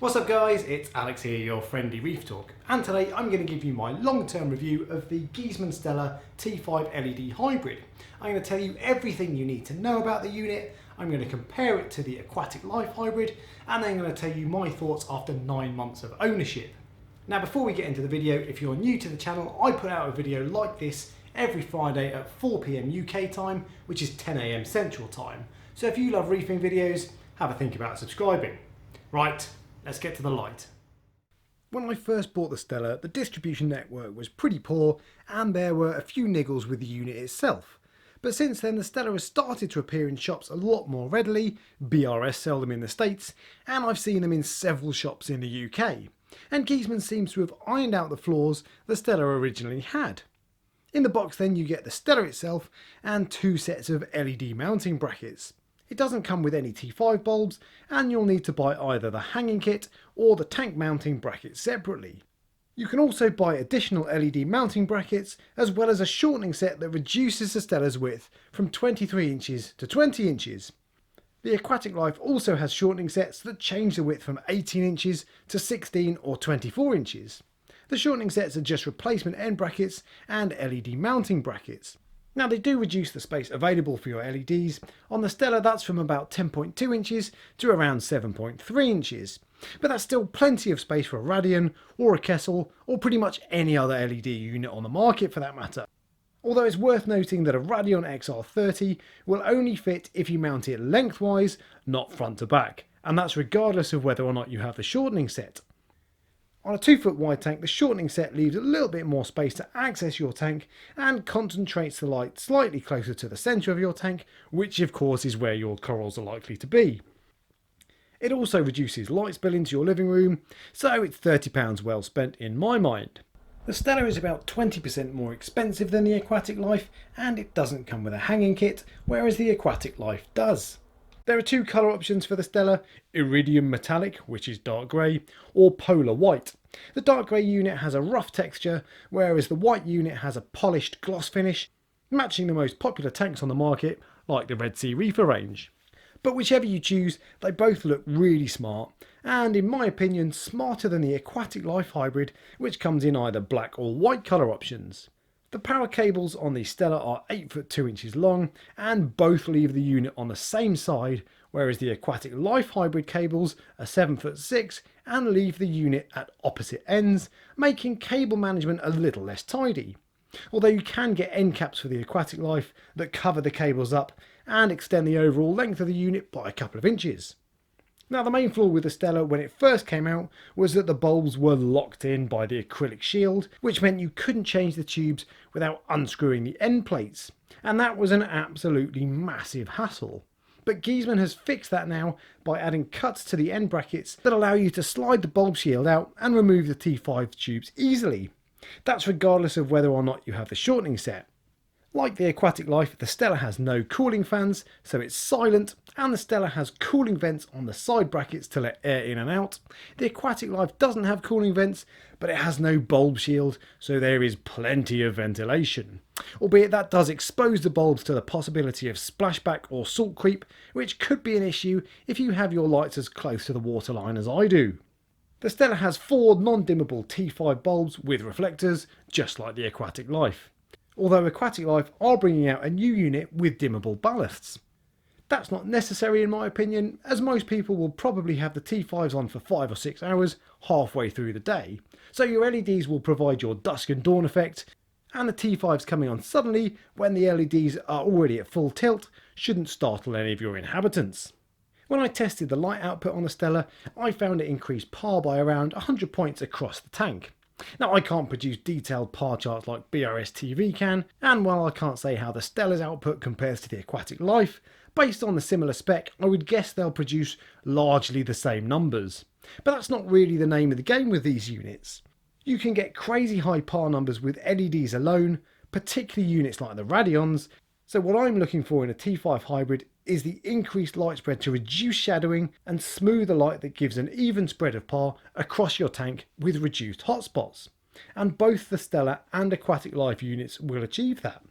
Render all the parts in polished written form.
What's up guys, it's Alex here, your friendly Reef Talk, and today I'm going to give you my long-term review of the Giesemann Stellar T5 LED Hybrid. I'm going to tell you everything you need to know about the unit, I'm going to compare it to the Aquatic Life Hybrid, and then I'm going to tell you my thoughts after 9 months of ownership. Now before we get into the video, if you're new to the channel, I put out a video like this every Friday at 4 PM UK time, which is 10 AM Central Time. So if you love reefing videos, have a think about subscribing. Right. Let's get to the light. When I first bought the Stellar, the distribution network was pretty poor and there were a few niggles with the unit itself. But since then the Stellar has started to appear in shops a lot more readily, BRS sell them in the States, and I've seen them in several shops in the UK. And Giesemann seems to have ironed out the flaws the Stellar originally had. In the box then you get the Stellar itself and 2 sets of LED mounting brackets. It doesn't come with any T5 bulbs and you'll need to buy either the hanging kit or the tank mounting brackets separately. You can also buy additional LED mounting brackets as well as a shortening set that reduces the Stellar's width from 23 inches to 20 inches. The Aquatic Life also has shortening sets that change the width from 18 inches to 16 or 24 inches. The shortening sets are just replacement end brackets and LED mounting brackets. Now they do reduce the space available for your LEDs. On the Stellar that's from about 10.2 inches to around 7.3 inches. But that's still plenty of space for a Radion or a Kessel or pretty much any other LED unit on the market for that matter. Although it's worth noting that a Radion XR30 will only fit if you mount it lengthwise, not front to back. And that's regardless of whether or not you have the shortening set. On a 2-foot wide tank, the shortening set leaves a little bit more space to access your tank and concentrates the light slightly closer to the centre of your tank, which of course is where your corals are likely to be. It also reduces light spill into your living room, so it's £30 well spent in my mind. The Stellar is about 20% more expensive than the Aquatic Life and it doesn't come with a hanging kit, whereas the Aquatic Life does. There are 2 colour options for the Stellar, Iridium Metallic, which is dark grey, or Polar White. The dark grey unit has a rough texture, whereas the white unit has a polished gloss finish, matching the most popular tanks on the market, like the Red Sea Reefer range. But whichever you choose, they both look really smart, and in my opinion smarter than the Aquatic Life Hybrid, which comes in either black or white colour options. The power cables on the Stellar are 8 foot 2 inches long and both leave the unit on the same side, whereas the Aquatic Life Hybrid cables are 7 foot 6 and leave the unit at opposite ends, making cable management a little less tidy. Although you can get end caps for the Aquatic Life that cover the cables up and extend the overall length of the unit by a couple of inches. Now the main flaw with the Stellar when it first came out was that the bulbs were locked in by the acrylic shield, which meant you couldn't change the tubes without unscrewing the end plates, and that was an absolutely massive hassle. But Giesemann has fixed that now by adding cuts to the end brackets that allow you to slide the bulb shield out and remove the T5 tubes easily. That's regardless of whether or not you have the shortening set. Like the Aquatic Life, the Stellar has no cooling fans, so it's silent, and the Stellar has cooling vents on the side brackets to let air in and out. The Aquatic Life doesn't have cooling vents, but it has no bulb shield, so there is plenty of ventilation. Albeit that does expose the bulbs to the possibility of splashback or salt creep, which could be an issue if you have your lights as close to the waterline as I do. The Stellar has 4 non-dimmable T5 bulbs with reflectors, just like the Aquatic Life. Although Aquatic Life are bringing out a new unit with dimmable ballasts. That's not necessary in my opinion, as most people will probably have the T5s on for 5 or 6 hours halfway through the day, so your LEDs will provide your dusk and dawn effect, and the T5s coming on suddenly when the LEDs are already at full tilt shouldn't startle any of your inhabitants. When I tested the light output on the Stellar, I found it increased par by around 100 points across the tank. Now I can't produce detailed par charts like BRS TV can, and while I can't say how the Stellar's output compares to the Aquatic Life, based on the similar spec I would guess they'll produce largely the same numbers. But that's not really the name of the game with these units. You can get crazy high par numbers with LEDs alone, particularly units like the Radions, so what I'm looking for in a T5 Hybrid is the increased light spread to reduce shadowing and smooth the light that gives an even spread of par across your tank with reduced hotspots. And both the Stellar and Aquatic Life units will achieve that.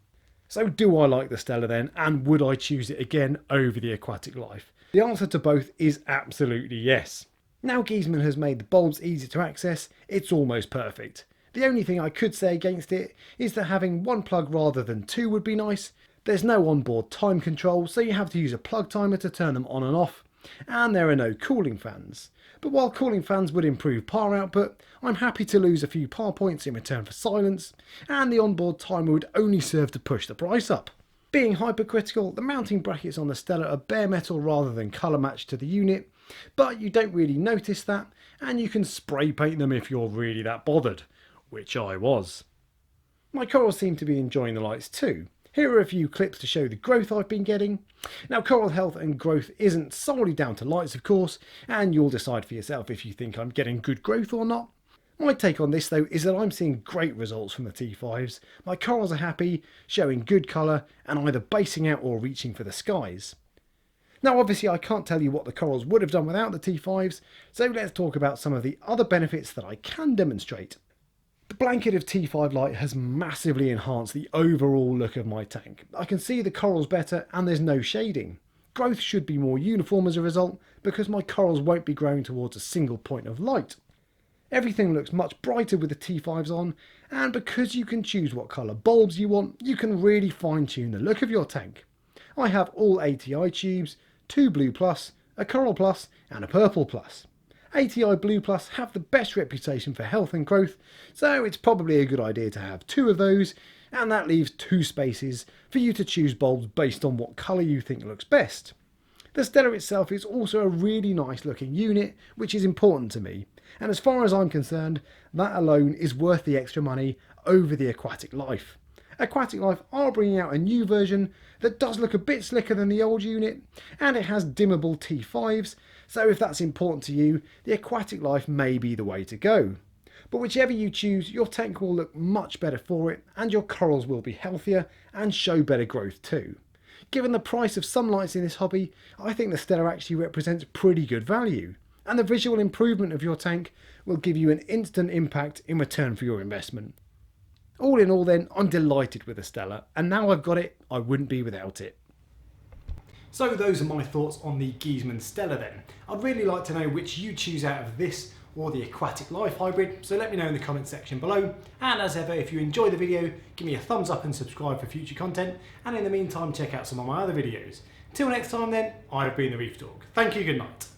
So do I like the Stellar then, and would I choose it again over the Aquatic Life? The answer to both is absolutely yes. Now Giesemann has made the bulbs easy to access, it's almost perfect. The only thing I could say against it is that having one plug rather than two would be nice. There's no onboard time control, so you have to use a plug timer to turn them on and off, and there are no cooling fans. But while cooling fans would improve power output, I'm happy to lose a few power points in return for silence, and the onboard timer would only serve to push the price up. Being hypercritical, the mounting brackets on the Stellar are bare metal rather than colour matched to the unit, but you don't really notice that, and you can spray paint them if you're really that bothered, which I was. My corals seem to be enjoying the lights too. Here are a few clips to show the growth I've been getting. Now, coral health and growth isn't solely down to lights, of course, and you'll decide for yourself if you think I'm getting good growth or not. My take on this though is that I'm seeing great results from the T5s. My corals are happy, showing good colour, and either basing out or reaching for the skies. Now obviously I can't tell you what the corals would have done without the T5s, so let's talk about some of the other benefits that I can demonstrate. The blanket of T5 light has massively enhanced the overall look of my tank. I can see the corals better and there's no shading. Growth should be more uniform as a result because my corals won't be growing towards a single point of light. Everything looks much brighter with the T5s on, and because you can choose what colour bulbs you want, you can really fine tune the look of your tank. I have all ATI tubes, 2 Blue Plus, a Coral Plus and a Purple Plus. ATI Blue Plus have the best reputation for health and growth, so it's probably a good idea to have 2 of those, and that leaves 2 spaces for you to choose bulbs based on what colour you think looks best. The Stellar itself is also a really nice looking unit, which is important to me, and as far as I'm concerned, that alone is worth the extra money over the Aquatic Life. Aquatic Life are bringing out a new version that does look a bit slicker than the old unit, and it has dimmable T5s, so if that's important to you, the Aquatic Life may be the way to go. But whichever you choose, your tank will look much better for it, and your corals will be healthier and show better growth too. Given the price of some lights in this hobby, I think the Stellar actually represents pretty good value, and the visual improvement of your tank will give you an instant impact in return for your investment. All in all then, I'm delighted with the Stellar, and now I've got it, I wouldn't be without it. So those are my thoughts on the Giesemann Stellar then. I'd really like to know which you choose out of this or the Aquatic Life hybrid, so let me know in the comment section below. And as ever, if you enjoy the video, give me a thumbs up and subscribe for future content, and in the meantime check out some of my other videos. Till next time then, I've been the Reef Dog. Thank you, good night.